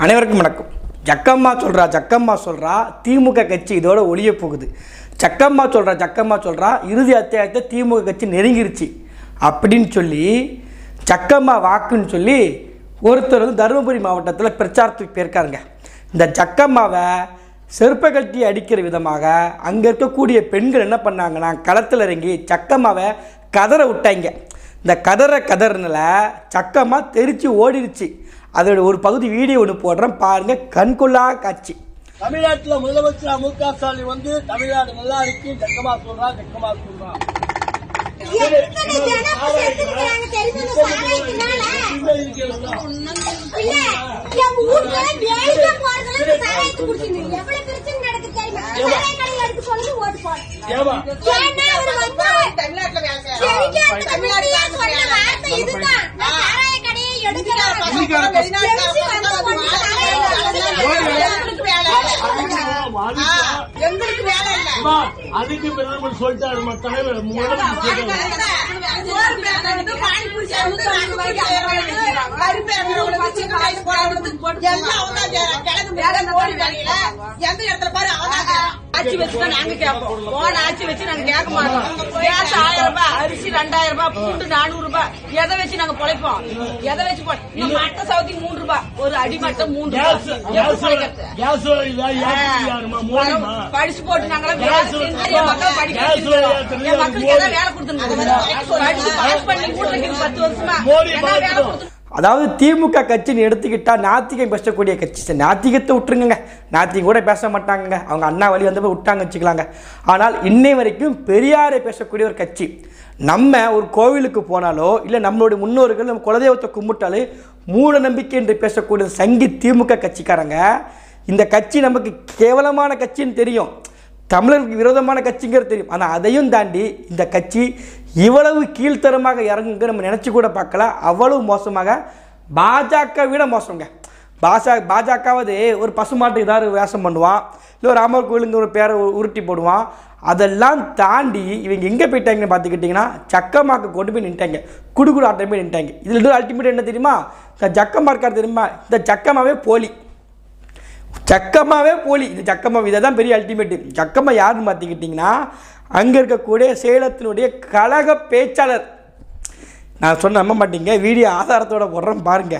அனைவருக்கும் வணக்கம். ஜக்கம்மா சொல்கிறா திமுக கட்சி இதோட ஒழிய போகுது. ஜக்கம்மா சொல்கிறா இறுதி அத்தியாயத்தை திமுக கட்சி நெருங்கிருச்சு அப்படின்னு சொல்லி ஜக்கம்மா வாக்குன்னு சொல்லி ஒருத்தர் வந்து தருமபுரி மாவட்டத்தில் பிரச்சாரத்துக்கு போயிருக்காருங்க. இந்த ஜக்கம்மாவை செருப்பை கட்டி அடிக்கிற விதமாக அங்கே இருக்கக்கூடிய பெண்கள் என்ன பண்ணாங்கன்னா களத்தில் இறங்கி ஜக்கம்மாவை கதற விட்டாங்க. இந்த கதறனால ஜக்கம்மா தெரிச்சு ஓடிடுச்சு. அதோட ஒரு பகுதி வீடியோ ஒன்று போடுறேன் பாருங்க, கண்கொள்ளா காட்சி. தமிழ்நாட்டில் முதலமைச்சர் மு.க. ஸ்டாலின் வந்து தமிழ்நாடு நல்லா இருக்கு ஜக்கமா சொல்றா. அதுக்கு பிரதமர் சொல்லிட்டாரு. ஆட்சி வச்சு நாங்க கேட்போம். போன ஆட்சி வச்சு நாங்க கேட்க மாட்டோம். கேஸ் 1000 ரூபாய், அரிசி 2000 ரூபாய், பூண்டு 400 ரூபாய். எதை வச்சு நாங்க பொழைப்போம்? எதை வச்சு மட்ட சவுதி 3 ரூபாய், ஒரு அடிமட்டம் 3 ரூபாய். படிச்சு போட்டு நாங்களாம் மக்கள் படிக்க மக்களுக்கு ஏதாவது வேலை கொடுத்துருந்தோம். படிச்சு பாஸ் பண்ணி கூட 10 வருஷமா வேலை கொடுத்து. அதாவது திமுக கட்சின்னு எடுத்துக்கிட்டால் நாத்திகம் பேசக்கூடிய கட்சி. நாத்திகத்தை விட்டுருங்க, நாத்திகம் கூட பேச மாட்டாங்க. அவங்க அண்ணா வழி வந்து விட்டாங்க வச்சுக்கலாங்க. ஆனால் இன்னை வரைக்கும் பெரியாரை பேசக்கூடிய ஒரு கட்சி. நம்ம ஒரு கோவிலுக்கு போனாலோ இல்லை நம்மளுடைய முன்னோர்கள் நம்ம குலதெய்வத்தை கும்பிட்டாலே மூட நம்பிக்கை என்று பேசக்கூடிய சங்கி திமுக கட்சிக்காரங்க. இந்த கட்சி நமக்கு கேவலமான கட்சின்னு தெரியும், தமிழருக்கு விரோதமான கட்சிங்கிறது தெரியும். ஆனால் அதையும் தாண்டி இந்த கட்சி இவ்வளவு கீழ்த்தரமாக இறங்குங்க நம்ம நினச்சி கூட பார்க்கல. அவ்வளவு மோசமாக, பாஜக விட மோசங்க. பாஜகவது ஒரு பசுமாட்டுக்கு ஏதாவது வேஷம் பண்ணுவான், இல்லை ஒரு ராமர் கோயிலுங்க ஒரு பேரை உருட்டி போடுவான். அதெல்லாம் தாண்டி இவங்க எங்கே போயிட்டாங்கன்னு பார்த்துக்கிட்டிங்கன்னா ஜக்கம்மாக்கு கொண்டு போய் நின்ட்டாங்க, குடுகுடு ஆட்டம் போய் நின்ட்டாங்க. இதில் இன்னொரு அல்டிமேட் என்ன தெரியுமா? இந்த ஜக்கம்மா இருக்கார் தெரியுமா? இந்த ஜக்கம்மாவே போலி. இந்த ஜக்கம்மா இதை தான் பெரிய அல்டிமேட்டு. ஜக்கம்மா யாருன்னு பார்த்துக்கிட்டிங்கன்னா அங்கே இருக்கக்கூடிய சேலத்தினுடைய கழக பேச்சாளர். நான் சொன்ன நம்ப மாட்டீங்க, வீடியோ ஆதாரத்தோட போடுறேன் பாருங்க.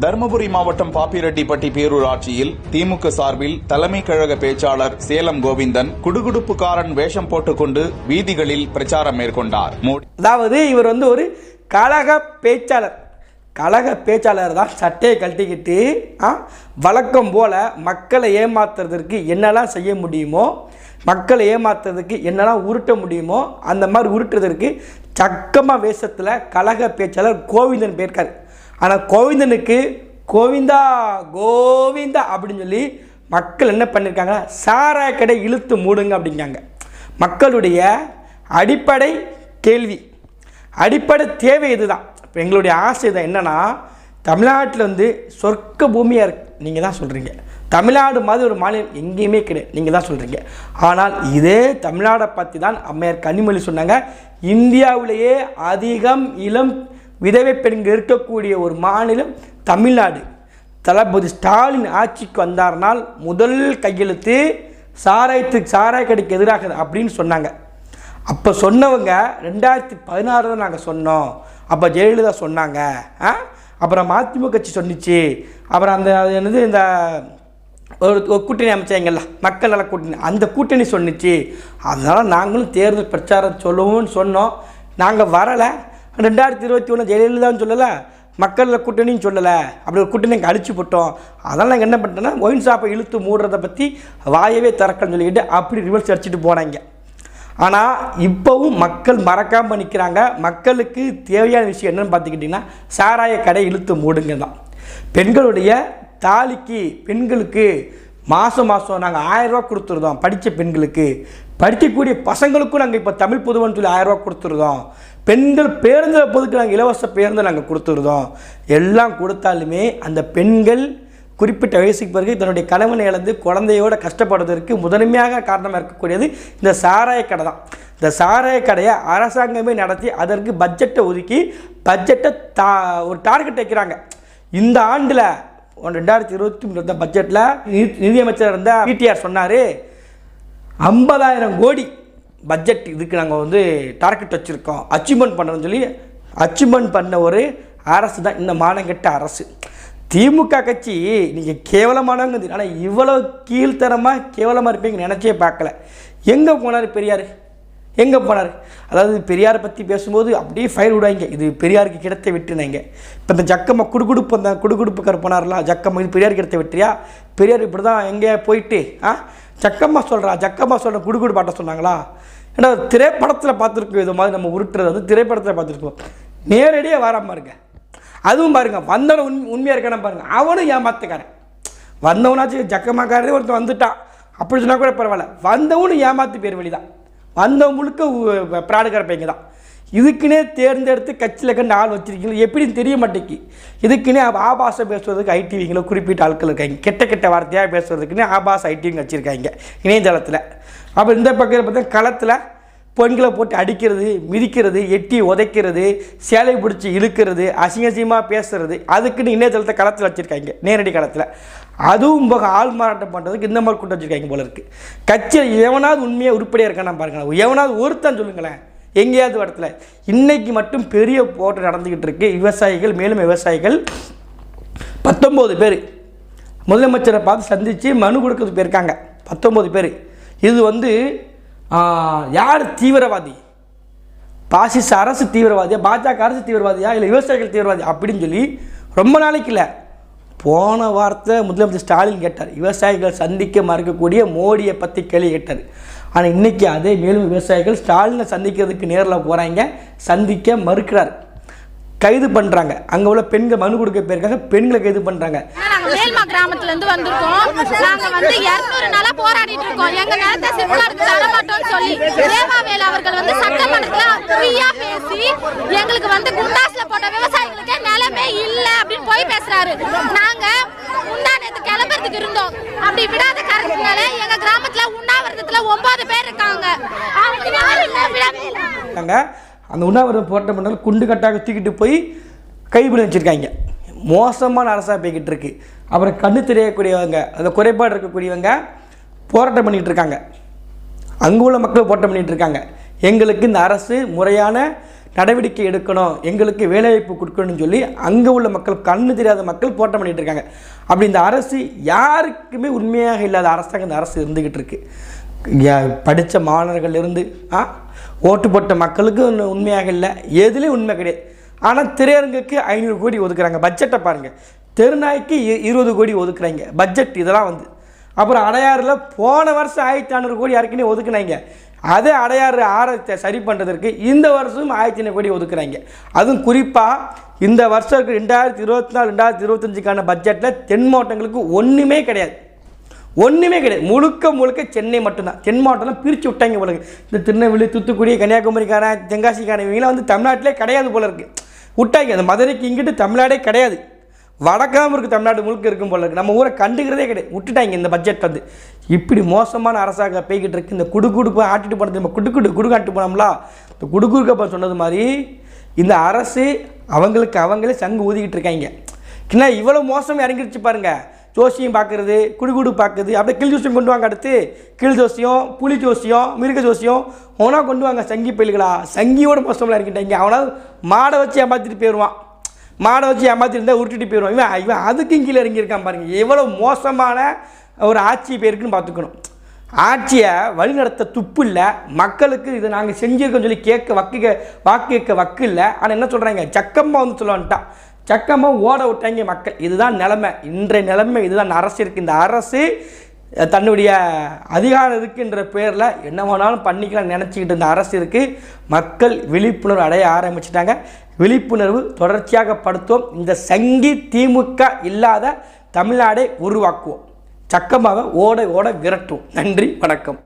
தர்மபுரி மாவட்டம் பாப்பிரெட்டிப்பட்டி பேரூராட்சியில் திமுக சார்பில் தலைமை கழக பேச்சாளர் சேலம் கோவிந்தன் குடுகுடுப்புக்காரன் வேஷம் போட்டுக்கொண்டு வீதிகளில் பிரச்சாரம் மேற்கொண்டார். அதாவது இவர் வந்து ஒரு கழக பேச்சாளர் தான். சட்டையை கழட்டிக்கிட்டு வழக்கம் போல மக்களை ஏமாத்துறதுக்கு என்னெல்லாம் செய்ய முடியுமோ, மக்களை ஏமாத்துறதுக்கு என்னெல்லாம் உருட்ட முடியுமோ அந்த மாதிரி உருட்டுறதுக்கு ஜக்கம்மா வேஷத்தில் கழக பேச்சாளர் கோவிந்தன் போயிருக்காரு. ஆனால் கோவிந்தனுக்கு கோவிந்தா அப்படின்னு சொல்லி மக்கள் என்ன பண்ணியிருக்காங்க, சாராய கடை இழுத்து மூடுங்க அப்படிங்காங்க. மக்களுடைய அடிப்படை கேள்வி, அடிப்படை தேவை இதுதான். இப்போ எங்களுடைய ஆசை தான் என்னென்னா, தமிழ்நாட்டில் வந்து சொர்க்க பூமியாக இருக்குது, நீங்கள் தான் சொல்கிறீங்க. தமிழ்நாடு மாதிரி ஒரு மாநிலம் எங்கேயுமே கிடையாது, நீங்கள் தான் சொல்கிறீங்க. ஆனால் இதே தமிழ்நாடை பற்றி தான் அம்மையார் கனிமொழி சொன்னாங்க, இந்தியாவிலேயே அதிகம் இளம் விதவை பெண்கள் இருக்கக்கூடிய ஒரு மாநிலம் தமிழ்நாடு. தளபதி ஸ்டாலின் ஆட்சிக்கு வந்தார்னால் முதல் கையெழுத்து சாராய கடைக்கு எதிராக அப்படின்னு சொன்னாங்க. அப்போ சொன்னவங்க 2016 தான் நாங்கள் சொன்னோம். அப்போ ஜெயலலிதா சொன்னாங்க, அப்புறம் மதிமுக கட்சி சொன்னிச்சு, அப்புறம் அந்த என்னது இந்த ஒரு கூட்டணி அமைச்சாங்கல்ல மக்கள் நல கூட்டணி, அந்த கூட்டணி சொன்னிச்சு. அதனால் நாங்களும் தேர்தல் பிரச்சாரம் சொல்லுவோம்னு சொன்னோம். நாங்கள் வரலை. 2021 ஜெயலலிதான்னு சொல்லலை, மக்கள் கூட்டணின்னு சொல்லலை. அப்படி ஒரு கூட்டணி நாங்கள் அழிச்சு போட்டோம். அதனால் நாங்கள் என்ன பண்ணிட்டோன்னா ஒயின் ஷாப்பை இழுத்து மூடுறதை பற்றி வாயவே திறக்கன்னு சொல்லிக்கிட்டு அப்படி ரிவர்ஸ் அடிச்சுட்டு போனாங்க. ஆனால் இப்போவும் மக்கள் மறக்காமல் நிற்கிறாங்க. மக்களுக்கு தேவையான விஷயம் என்னென்னு பார்த்துக்கிட்டிங்கன்னா சாராய கடை இழுத்து மூடுங்க தான். பெண்களுடைய தாலிக்கு பெண்களுக்கு மாதம் நாங்கள் 1000 ரூபா கொடுத்துருந்தோம். படித்த பெண்களுக்கு, படிக்கக்கூடிய பசங்களுக்கும் நாங்கள் இப்போ தமிழ் புதுவன்னு சொல்லி 1000 ரூபா கொடுத்துருந்தோம். பெண்கள் பேருந்தில் போதுக்கு நாங்கள் இலவச பேருந்து நாங்கள் கொடுத்துருந்தோம். எல்லாம் கொடுத்தாலுமே அந்த பெண்கள் குறிப்பிட்ட வயசுக்கு பிறகு தன்னுடைய கணவனை இழந்து குழந்தையோட கஷ்டப்படுவதற்கு முதன்மையாக காரணமாக இருக்கக்கூடியது இந்த சாராய கடை தான். இந்த சாராய கடையை அரசாங்கமே நடத்தி அதற்கு பட்ஜெட்டை ஒதுக்கி பட்ஜெட்டை ஒரு டார்கெட் வைக்கிறாங்க. இந்த ஆண்டில் 2023 பட்ஜெட்டில் நிதியமைச்சர் இருந்த பிடிஆர் சொன்னார் 50,000 கோடி பட்ஜெட் இதுக்கு நாங்கள் வந்து டார்கெட் வச்சுருக்கோம், அச்சீவ்மெண்ட் பண்ணணும்னு சொல்லி அச்சீவ்மெண்ட் பண்ண ஒரு அரசு தான் இந்த மானங்கெட்ட அரசு. திமுக கட்சி நீங்கள் கேவலமானவங்க, ஆனால் இவ்வளோ கீழ்த்தரமாக கேவலமாக இருப்பீங்க நினச்சே பார்க்கல. எங்கே போனார் பெரியார்? எங்கே போனார்? அதாவது பெரியாரை பற்றி பேசும்போது அப்படியே ஃபயர் விடுவாங்க, இது பெரியாருக்கு கிடத்த வெட்டுனாங்க. இப்போ இந்த ஜக்கம்மா அந்த குடுகுடுப்புக்கார் போனார்லாம், ஜக்கம்மா இது பெரியார் கிடத்த வெற்றியா? பெரியார் இப்படி தான் எங்கேயா போயிட்டு ஜக்கம்மா சொல்கிற குடுகுடு பாட்ட சொன்னாங்களா? ஏன்னா திரைப்படத்தில் பார்த்துருக்கோம், இது மாதிரி நம்ம உருட்டுறது வந்து திரைப்படத்தில் பார்த்துருக்கோம். நேரடியாக வராமல் இருங்க. அதுவும் பாருங்கள், வந்தவன் உண்மையாக இருக்கான பாருங்கள், அவனும் ஏமாத்துக்காரன். வந்தவனாச்சும் ஜக்கம்மாக்காரே ஒருத்தன் வந்துட்டான் அப்படி சொன்னால் கூட பரவாயில்ல, வந்தவனும் ஏமாத்து பேர் வழி தான், வந்தவன் முழுக்க பிராடுக்கார பையங்க தான். இதுக்குன்னே தேர்ந்தெடுத்து கட்சியில் கண்டு ஆள் வச்சிருக்கீங்களோ எப்படின்னு தெரிய மாட்டேங்கி. இதுக்குன்னே ஆபாசம் பேசுவதுக்கு ஐடிவிங்களோ குறிப்பிட்ட ஆட்கள் இருக்காங்க, கெட்ட வார்த்தையாக பேசுறதுக்குன்னே ஆபாச ஐடிவிங்க வச்சுருக்காங்க இணையதளத்தில். அப்போ இந்த பக்கத்தில் பார்த்தா களத்தில் பெண்களை போட்டு அடிக்கிறது, மிதிக்கிறது, எட்டி உதைக்கிறது, சேலை பிடிச்சி இழுக்கிறது, அசிங்கசியமாக பேசுறது, அதுக்குன்னு இணையதளத்தை களத்தில் வச்சுருக்காங்க நேரடி களத்தில். அதுவும் போக ஆள் மாறாட்டம் பண்ணுறதுக்கு இந்த மாதிரி கூட்டம் வச்சுருக்காங்க போல இருக்குது. கட்சியில் எவனாவது உண்மையாக உருப்படியாக இருக்கானா பாருங்களேன், எவனாவது ஒருத்தான் சொல்லுங்களேன் எங்கேயாவது இடத்துல. இன்றைக்கி மட்டும் பெரிய போட்டு நடந்துக்கிட்டு இருக்கு. விவசாயிகள் மேலும் விவசாயிகள் 19 பேர் முதலமைச்சரை பார்த்து சந்தித்து மனு கொடுக்கறது போயிருக்காங்க. 19 பேர். இது வந்து யார் தீவிரவாதி? பாசிச அரசு தீவிரவாதியா, பாஜக அரசு தீவிரவாதியா, இல்லை விவசாயிகள் தீவிரவாதி அப்படின்னு சொல்லி ரொம்ப நாளைக்கு இல்லை, போன வாரத்தில் முதலமைச்சர் ஸ்டாலின் கேட்டார். விவசாயிகள் சந்திக்க மறுக்கக்கூடிய மோடியை பற்றி கேள்வி கேட்டார். ஆனால் இன்றைக்கி அதே மேலும் விவசாயிகள் ஸ்டாலினை சந்திக்கிறதுக்கு நேரில் போகிறாங்க, சந்திக்க மறுக்கிறார், கைது பண்ணுறாங்க. அங்கே உள்ள பெண்கள் மனு கொடுக்க போயிருக்காங்க, பெண்களை கைது பண்ணுறாங்க. மேல்மா கிராமத்துல இருந்து வந்திருக்கோம். நாங்க வந்து 200 நாளா போராடிட்டு இருக்கோம். எங்க நிலத்தை சிம்லாருக்கு தர மாட்டோம்னு சொல்லி தேவாவேல் அவர்கள் வந்து சட்டமன்றத்துல ஃப்ரீயா பேசி எங்களுக்கு வந்து குண்டாஸ்ல போட்ட விவசாயிகளுக்கு நிலமே இல்ல அப்படின்னு போய் பேசுறாரு. நாங்க முந்தானத்து கிளம்புறதுக்கு இருந்தோம், அப்படி விடாத காரணத்தினால எங்க கிராமத்துல உண்ணாவிரதத்துல 9 பேர் இருக்காங்க. அவங்க யாரும் விடவே இல்லை. அந்த உண்ணாவிரதம் போராட்டம் பண்ணாலும் குண்டு கட்டாக தூக்கிட்டு போய் கைப்பிடி வச்சுருக்காங்க. மோசமான அரசாக போய்கிட்டு இருக்கு. அப்புறம் கண்ணு தெரியக்கூடியவங்க, அந்த குறைபாடு இருக்கக்கூடியவங்க போராட்டம் பண்ணிகிட்டு இருக்காங்க. அங்கே உள்ள மக்கள் போராட்டம் பண்ணிகிட்டு இருக்காங்க. எங்களுக்கு இந்த அரசு முறையான நடவடிக்கை எடுக்கணும், எங்களுக்கு வேலைவாய்ப்பு கொடுக்கணும்னு சொல்லி அங்கே உள்ள மக்கள், கண்ணு தெரியாத மக்கள் போராட்டம் பண்ணிகிட்டு இருக்காங்க. அப்படி இந்த அரசு யாருக்குமே உண்மையாக இல்லாத அரசாங்கம் இந்த அரசு இருந்துக்கிட்டு இருக்கு. படித்த மாணவர்கள் இருந்து ஓட்டு போட்ட மக்களுக்கு உண்மையாக இல்லை, எதுலேயும் உண்மை கிடையாது. ஆனால் திரையரங்குக்கு 500 கோடி ஒதுக்குறாங்க. பட்ஜெட்டை பாருங்கள், தெருநாய்க்கு 20 கோடி ஒதுக்குறாங்க பட்ஜெட். இதெல்லாம் வந்து அப்புறம் அடையாறில் போன வருஷம் 1500 கோடி யாருக்குன்னே ஒதுக்குனாங்க. அதே அடையாறு ஆரத்தை சரி பண்ணுறதுக்கு இந்த வருஷம் 1500 கோடி ஒதுக்குறாங்க. அதுவும் குறிப்பாக இந்த வருஷம் 2024 2025க்கான பட்ஜெட்டில் தென் மாவட்டங்களுக்கு ஒன்றுமே கிடையாது, முழுக்க சென்னை மட்டும்தான். தென் மாவட்டம்லாம் பிரித்து விட்டாங்க போல இருக்குது. இந்த திருநெல்வேலி, தூத்துக்குடி, கன்னியாகுமரிக்காரன், தென்காசிக்காரன் இவங்களாம் வந்து தமிழ்நாட்டிலே கிடையாது போல இருக்குது, விட்டாங்க. அந்த மதுரைக்கு இங்கிட்டு தமிழ்நாடே கிடையாது, வடக்காமல் இருக்குது, தமிழ்நாடு முழுக்க இருக்கும் போல இருக்குது. நம்ம ஊரை கண்டுக்கிறதே கிடையாது, விட்டுட்டாங்க. இந்த பட்ஜெட் வந்து இப்படி மோசமான அரசாங்கம் போய்கிட்டு இருக்குது. இந்த குடுகுடுப்பு ஆட்டிட்டு போனது, நம்ம குடுகாட்டு போனோம்ல, இந்த குடுகுடுக்கப்ப சொன்னது மாதிரி இந்த அரசு அவங்களே சங்கு ஊதிக்கிட்டு இருக்காங்க. ஏன்னா இவ்வளோ மோசம் இறங்கிடுச்சு பாருங்கள். ஜோசியம் பார்க்குறது, குடுகுடு பார்க்குறது, அப்படியே கிள் ஜோசியம் கொண்டு வாங்க. அடுத்து கிள் ஜோசியம், புலி ஜோசியம், மிருக ஜோசியம் அவனா கொண்டு வாங்க. சங்கி பயில்களா, சங்கியோட மோசமாக இறங்கிட்டாங்க. அவனாவது மாடை வச்சு ஏமாற்றிட்டு போயிடுவான், மாடை வச்சு ஏமாற்றிருந்தா உருட்டிட்டு போயிடுவான். இவன் அதுக்கும் கீழே இறங்கியிருக்கான் பாருங்கள். எவ்வளோ மோசமான ஒரு ஆட்சி பேருக்குன்னு பார்த்துக்கணும். ஆட்சியை வழிநடத்த துப்பு இல்லை, மக்களுக்கு இதை நாங்கள் செஞ்சுருக்கோன்னு சொல்லி வாக்கு கேட்க வக்கு இல்லை. ஆனால் என்ன சொல்கிறாங்க, சக்கம்மா வந்து சொல்லுவான்ட்டான், சக்கமாக ஓட விட்டாங்க மக்கள். இதுதான் நிலைமை, இன்றைய நிலைமை இதுதான். அரசு இருக்குது. இந்த அரசு தன்னுடைய அதிகாரம் இருக்குன்ற பேரில் என்ன வேணாலும் பண்ணிக்கலாம் நினச்சிக்கிட்டு இந்த அரசு இருக்குது. மக்கள் விழிப்புணர்வு அடைய ஆரம்பிச்சிட்டாங்க. விழிப்புணர்வு தொடர்ச்சியாக படுத்துவோம். இந்த சங்கி திமுக இல்லாத தமிழ்நாடை உருவாக்குவோம். சக்கமாக ஓட விரட்டுவோம். நன்றி, வணக்கம்.